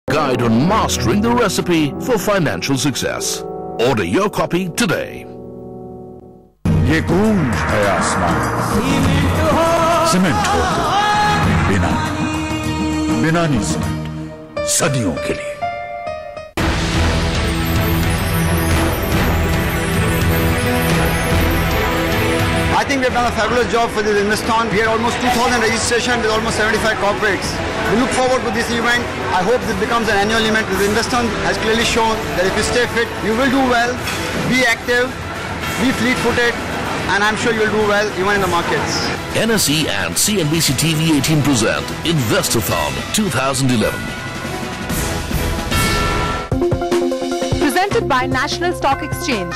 Guide on mastering the recipe for financial success. Order your copy today. ये गूंज है आसमान, सीमेंट हो बिनानी सीमेंट सदियों के लिए। I think we've done a fabulous job for this Investon. We had almost 2,000 registrations with almost 75 corporates. We look forward to this event. I hope this becomes an annual event. The Investon has clearly shown that if you stay fit, you will do well, be active, be fleet-footed, and I'm sure you'll do well even in the markets. NSE and CNBC TV 18 present Investothon 2011. Presented by National Stock Exchange.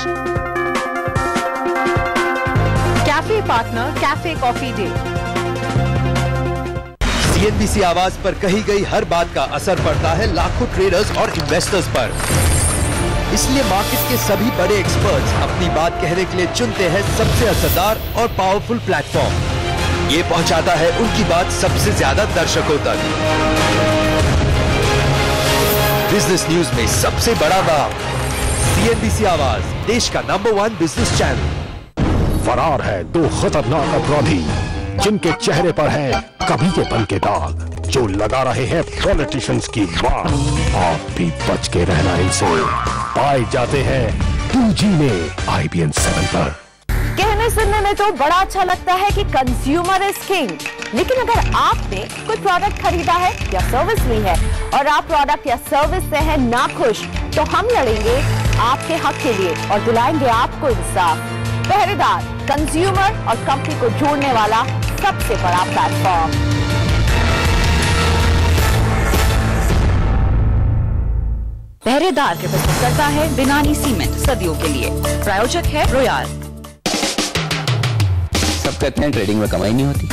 Cafe Partner Cafe Coffee Day. CNBC आवाज पर कही गई हर बात का असर पड़ता है लाखों ट्रेडर्स और इन्वेस्टर्स पर। इसलिए मार्केट के सभी बड़े एक्सपर्ट्स अपनी बात कहने के लिए चुनते हैं सबसे असरदार और पावरफुल प्लेटफॉर्म। ये पहुंचाता है उनकी बात सबसे ज्यादा दर्शकों तक। बिजनेस न्यूज में सबसे बड़ा नाम, CNBC आवाज, देश का नंबर 1 बिजनेस चैनल। फरार है दो खतरनाक अपराधी जिनके चेहरे पर है कबीलेपन के दाग, जो लगा रहे हैं पॉलिटिशियंस की मार। आप भी बच के रहना इनसे। पाए जाते हैं 2G में IBM 7 पर। कहने सुनने में तो बड़ा अच्छा लगता है कि कंज्यूमर इज किंग, लेकिन अगर आपने कोई प्रोडक्ट खरीदा है या सर्विस ली है और आप प्रोडक्ट या सर्विस से हैं नाखुश, तो हम लड़ेंगे आपके हक के लिए और दिलाएंगे आपको इंसाफ। पहरेदार, कंज्यूमर और कंपनी को जोड़ने वाला सबसे बड़ा प्लेटफॉर्म। पहरेदार के प्रस्तुत करता है बिनानी सीमेंट सदियों के लिए। प्रायोजक है रॉयल। सब कहते हैं ट्रेडिंग में कमाई नहीं होती,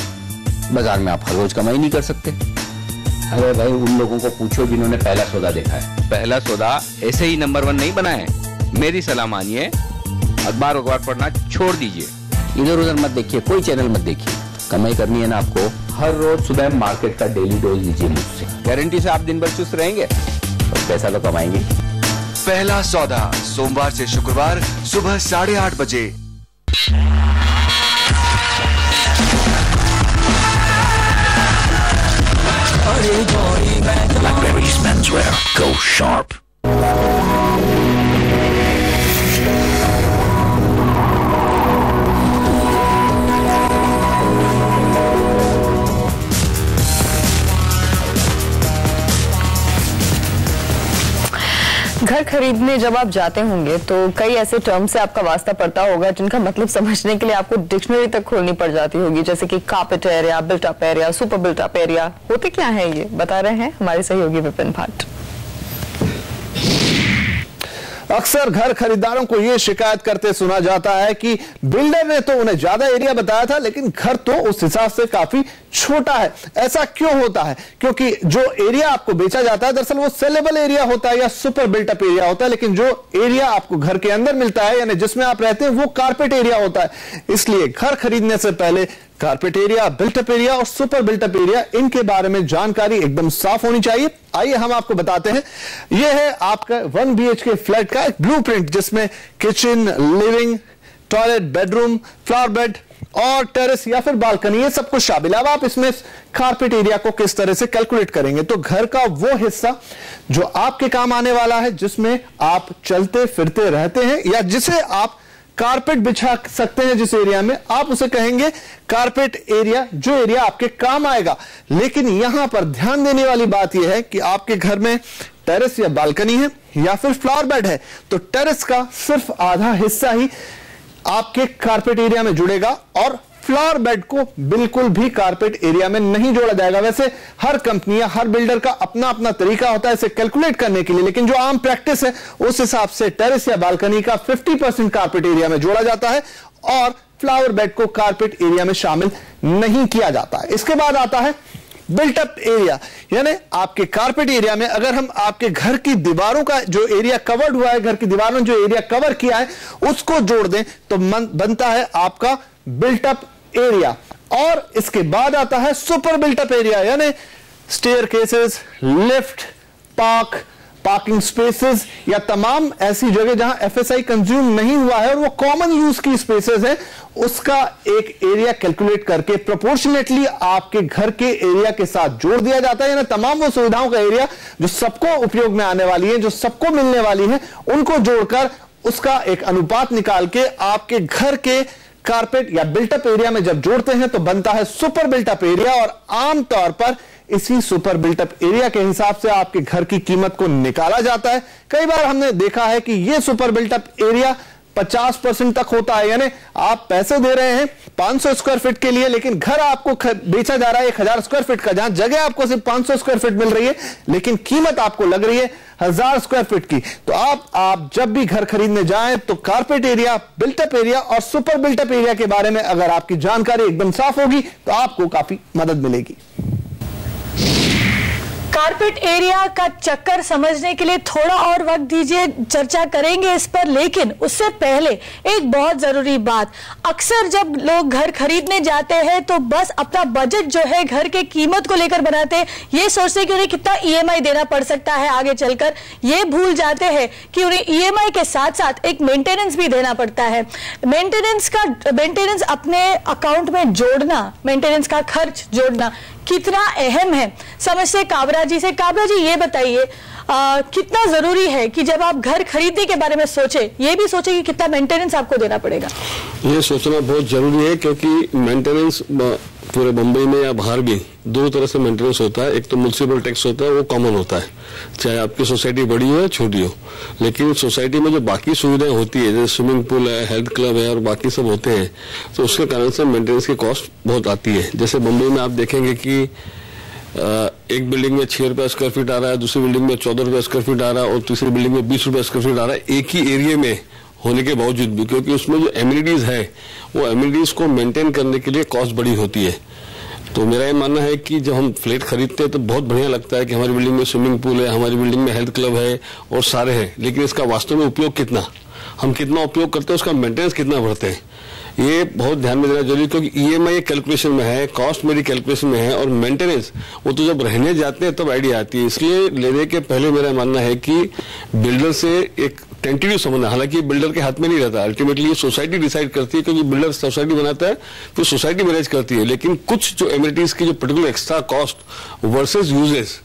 बाजार में आप हर रोज कमाई नहीं कर सकते। अरे भाई, उन लोगों को पूछो जिन्होंने पहला सौदा देखा है। पहला सौदा ऐसे ही नंबर 1 नहीं बना है। मेरी सलाह मानिए, अखबार पढ़ना छोड़ दीजिए, इधर उधर मत देखिए, कोई चैनल मत देखिए। कमाई करनी है ना आपको, हर रोज सुबह मार्केट का डेली डोज लीजिए मुझसे। गारंटी से आप दिन भर चुस्त रहेंगे और पैसा तो कमाएंगे। पहला सौदा सोमवार से शुक्रवार सुबह 8:30 बजे। Blackberry's menswear. Go sharp. घर खरीदने जब आप जाते होंगे तो कई ऐसे टर्म से आपका वास्ता पड़ता होगा जिनका मतलब समझने के लिए आपको डिक्शनरी तक खोलनी पड़ जाती होगी, जैसे कि carpet area, built up area, super built up area. होते क्या है ये बता रहे हैं हमारे सहयोगी विपिन भाट। अक्सर घर खरीदारों को यह शिकायत करते सुना जाता है कि बिल्डर ने तो उन्हें ज्यादा एरिया बताया था, लेकिन घर तो उस हिसाब से काफी छोटा है। ऐसा क्यों होता है? क्योंकि जो एरिया आपको बेचा जाता है दरअसल वो सेलेबल एरिया होता है या सुपर बिल्टअप एरिया होता है, लेकिन जो एरिया आपको घर के अंदर मिलता है यानी जिसमें आप रहते हैं वो कारपेट एरिया होता है। इसलिए घर खरीदने से पहले कारपेट एरिया, बिल्टअप एरिया और सुपर बिल्टअप एरिया, इनके बारे में जानकारी एकदम साफ होनी चाहिए। आइए हम आपको बताते हैं। यह है आपका 1 BHK फ्लैट का एक ब्लूप्रिंट, जिसमें kitchen, living, toilet, bedroom, flower bed और टेरेस या फिर बालकनी, ये सब कुछ शामिल है। अब आप इसमें कारपेट एरिया को किस तरह से कैलकुलेट करेंगे, तो घर का वो हिस्सा जो आपके काम आने वाला है, जिसमें आप चलते फिरते रहते हैं या जिसे आप कारपेट बिछा सकते हैं, जिस एरिया में आप उसे कहेंगे कारपेट एरिया, जो एरिया आपके काम आएगा। लेकिन यहां पर ध्यान देने वाली बात यह है कि आपके घर में टेरेस या बालकनी है या फिर फ्लावर बेड है, तो टेरेस का सिर्फ आधा हिस्सा ही आपके कारपेट एरिया में जुड़ेगा और फ्लावर बेड को बिल्कुल भी कारपेट एरिया में नहीं जोड़ा जाएगा। वैसे हर कंपनी या हर बिल्डर का अपना अपना तरीका होता है इसे कैलकुलेट करने के लिए, लेकिन जो आम प्रैक्टिस है उस हिसाब से टेरेस या बालकनी का 50% कारपेट एरिया में जोड़ा जाता है और फ्लावर बेड को कारपेट एरिया में शामिल नहीं किया जाता है। इसके बाद आता है बिल्टअप एरिया, यानी आपके कारपेट एरिया में अगर हम आपके घर की दीवारों का जो एरिया कवर्ड हुआ है, घर की दीवारों ने जो एरिया कवर किया है उसको जोड़ दें तो बनता है आपका बिल्टअप एरिया। और इसके बाद आता है सुपर बिल्टअप एरिया, यानी stair cases, lift, parking spaces या तमाम ऐसी जगह जहां एफएसआई कंज्यूम नहीं हुआ है और वो कॉमन यूज की स्पेसेस है, उसका एक एरिया कैलकुलेट करके प्रोपोर्शनेटली आपके घर के एरिया के साथ जोड़ दिया जाता है। यानी तमाम वो सुविधाओं का एरिया जो सबको उपयोग में आने वाली है, जो सबको मिलने वाली है, उनको जोड़कर उसका एक अनुपात निकाल के आपके घर के कारपेट या बिल्टअप एरिया में जब जोड़ते हैं तो बनता है सुपर बिल्टअप एरिया। और आमतौर पर इसी सुपर बिल्टअप एरिया के हिसाब से आपके घर की कीमत को निकाला जाता है। कई बार हमने देखा है कि यह सुपर बिल्टअप एरिया 50% तक होता है, यानी आप पैसे दे रहे हैं 500 स्क्वायर फीट के लिए, लेकिन घर आपको बेचा जा रहा है 1000 स्क्वायर फीट का, जहां जगह आपको सिर्फ 500 स्क्वायर फीट मिल रही है, लेकिन कीमत आपको लग रही है 1000 स्क्वायर फीट की। तो आप जब भी घर खरीदने जाएं तो कारपेट एरिया, बिल्टअप एरिया और सुपर बिल्टअप एरिया के बारे में अगर आपकी जानकारी एकदम साफ होगी तो आपको काफी मदद मिलेगी। कारपेट एरिया का चक्कर समझने के लिए थोड़ा और वक्त दीजिए, चर्चा करेंगे इस पर। लेकिन उससे पहले एक बहुत जरूरी बात, अक्सर जब लोग घर खरीदने जाते हैं तो बस अपना बजट जो है घर के कीमत को लेकर बनाते हैं, ये सोचते हैं कि उन्हें कितना ईएमआई देना पड़ सकता है आगे चलकर। ये भूल जाते हैं कि उन्हें ईएमआई के साथ साथ एक मेंटेनेंस भी देना पड़ता है। मेंटेनेंस अपने अकाउंट में जोड़ना, मेंटेनेंस का खर्च जोड़ना कितना अहम है, समझते काबरा जी से। काबरा जी ये बताइए कितना जरूरी है कि जब आप घर खरीदने के बारे में सोचे, ये भी सोचे कि कितना मेंटेनेंस आपको देना पड़ेगा। ये सोचना बहुत जरूरी है, क्योंकि मेंटेनेंस पूरे बंबई में या बाहर भी दो तरह से मेंटेनेंस होता है। एक तो म्युनिसिपल टैक्स होता है, वो कॉमन होता है, चाहे आपकी सोसाइटी बड़ी हो या छोटी हो। लेकिन सोसाइटी में जो बाकी सुविधाएं होती है, जैसे स्विमिंग पूल है, हेल्थ क्लब है और बाकी सब होते हैं, तो उसके कारण से मेंटेनेंस की कॉस्ट बहुत आती है। जैसे बंबई में आप देखेंगे कि एक बिल्डिंग में 6 रुपया स्क्वायर फीट आ रहा है, दूसरी बिल्डिंग में 14 रुपया स्क्वायर फीट आ रहा है और तीसरी बिल्डिंग में 20 रुपया स्क्वायर फीट आ रहा है, एक ही एरिया में होने के बावजूद भी, क्योंकि उसमें जो एमिनिटीज है वो एमिनिटीज को मेंटेन करने के लिए कॉस्ट बड़ी होती है। तो मेरा ये मानना है कि जब हम फ्लैट खरीदते हैं तो बहुत बढ़िया लगता है कि हमारी बिल्डिंग में स्विमिंग पूल है, हमारी बिल्डिंग में हेल्थ क्लब है और सारे हैं, लेकिन इसका वास्तव में उपयोग कितना, हम कितना उपयोग करते हैं, उसका मेंटेनेंस कितना बढ़ते हैं, ये बहुत ध्यान में देना जरूरी है। क्योंकि ईएमआई कैलकुलेशन में है, कॉस्ट मेरी कैलकुलेशन में है और मेंटेनेंस वो तो जब रहने जाते हैं तब आइडिया आती है। इसलिए लेने के पहले मेरा मानना है कि बिल्डर से एक टेंटेटिव समझना, हालांकि बिल्डर के हाथ में नहीं रहता, अल्टीमेटली ये सोसाइटी डिसाइड करती है, क्योंकि बिल्डर सोसाइटी बनाता है तो सोसाइटी मैनेज करती है। लेकिन कुछ जो एमिनिटीज की जो particular extra cost versus uses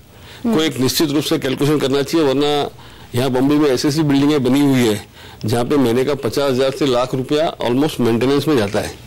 को एक निश्चित रूप से कैलकुलेशन करना चाहिए, वरना यहाँ बम्बई में ऐसी बिल्डिंगें बनी हुई है जहाँ पे महीने का 50,000 से लाख रुपया ऑलमोस्ट मेंटेनेंस में जाता है।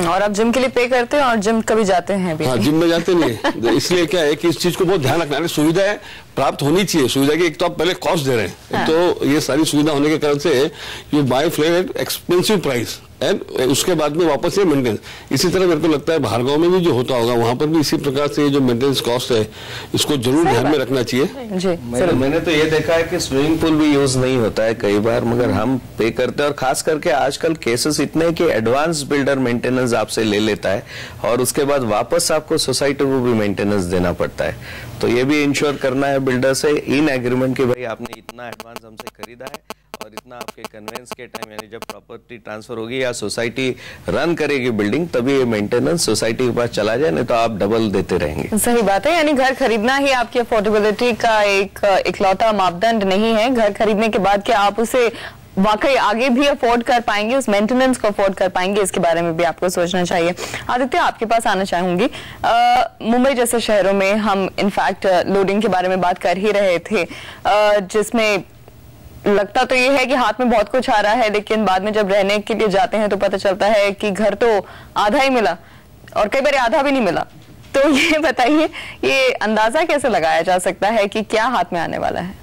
और आप जिम के लिए पे करते हैं और जिम कभी जाते हैं भी? हाँ, जिम में जाते नहीं। इसलिए क्या है कि इस चीज को बहुत ध्यान रखना है, सुविधाएं प्राप्त होनी चाहिए। सुविधा की एक तो आप पहले कॉस्ट दे रहे हैं, हाँ। तो ये सारी सुविधा होने के कारण से you buy flat at expensive price and उसके बाद में वापस ये मेंटेनेंस। इसी तरह मेरे को लगता है बाहर गांव में भी जो होता होगा वहां पर भी इसी प्रकार से जो मेंटेनेंस कॉस्ट है इसको जरूर ध्यान में रखना चाहिए। मैंने तो ये देखा है कि स्विमिंग पूल भी यूज नहीं होता है कई बार, मगर हम पे करते हैं। और खास करके आजकल केसेस इतने हैं कि एडवांस बिल्डर मेंटेनेंस आपसे ले लेता है और उसके बाद वापस आपको सोसाइटी को भी मेंटेनेंस देना पड़ता है। तो ये भी इंश्योर करना है बिल्डर से इन एग्रीमेंट कि भाई आपने इतना एडवांस हमसे खरीदा है और इतना आपके कन्वेंस के टाइम, यानी जब प्रॉपर्टी ट्रांसफर होगी या सोसाइटी रन करेगी बिल्डिंग, तभी ये मेंटेनेंस सोसाइटी के पास चला जाए, नहीं तो आप डबल देते रहेंगे। सही बात है, यानी घर खरीदना ही आपकी अफोर्डेबिलिटी का एक इकलौता मापदंड नहीं है। घर खरीदने के बाद क्या आप उसे वाकई आगे भी अफोर्ड कर पाएंगे, उस मेंटेनेंस को अफोर्ड कर पाएंगे, इसके बारे में भी आपको सोचना चाहिए। आदित्य, आपके पास आना चाहूंगी। मुंबई जैसे शहरों में हम इनफैक्ट लोडिंग के बारे में बात कर ही रहे थे, जिसमें लगता तो ये है कि हाथ में बहुत कुछ आ रहा है, लेकिन बाद में जब रहने के लिए जाते हैं तो पता चलता है कि घर तो आधा ही मिला और कई बार आधा भी नहीं मिला। तो ये बताइए, ये अंदाजा कैसे लगाया जा सकता है कि क्या हाथ में आने वाला है?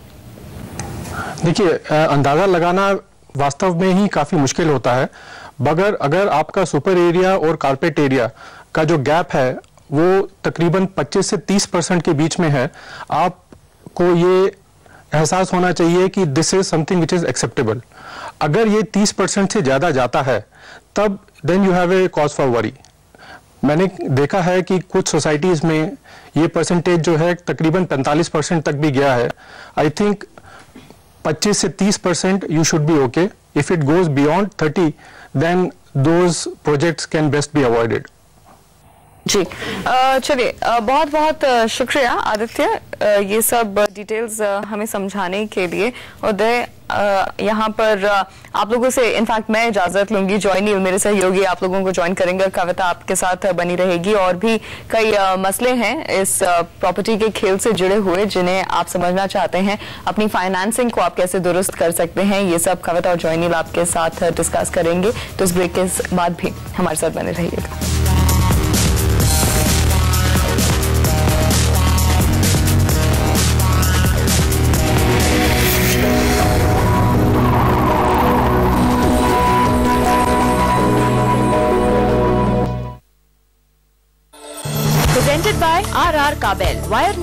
देखिए, अंदाजा लगाना वास्तव में ही काफी मुश्किल होता है, मगर अगर आपका सुपर एरिया और कारपेट एरिया का जो गैप है वो तकरीबन 25 से 30% के बीच में है, आपको ये एहसास होना चाहिए कि this is something which is acceptable. अगर ये 30% से ज्यादा जाता है तब then you have a cause for worry. मैंने देखा है कि कुछ सोसाइटीज में ये परसेंटेज जो है तकरीबन 45% तक भी गया है। आई थिंक 25 से 30% you should be okay. If it goes beyond 30, then those projects can best be avoided. जी चलिए, बहुत बहुत शुक्रिया आदित्य, ये सब डिटेल्स हमें समझाने के लिए। उदय, यहाँ पर आप लोगों से इनफैक्ट मैं इजाजत लूंगी, जॉइनी मेरे सहयोगी आप लोगों को ज्वाइन करेंगे, कविता आपके साथ बनी रहेगी, और भी कई मसले हैं इस प्रॉपर्टी के खेल से जुड़े हुए जिन्हें आप समझना चाहते हैं, अपनी फाइनेंसिंग को आप कैसे दुरुस्त कर सकते हैं, ये सब कविता और जॉइनी आपके साथ डिस्कस करेंगे। तो इस ब्रेक के बाद भी हमारे साथ बने रहिएगा। Presented by RR Kabel. Wire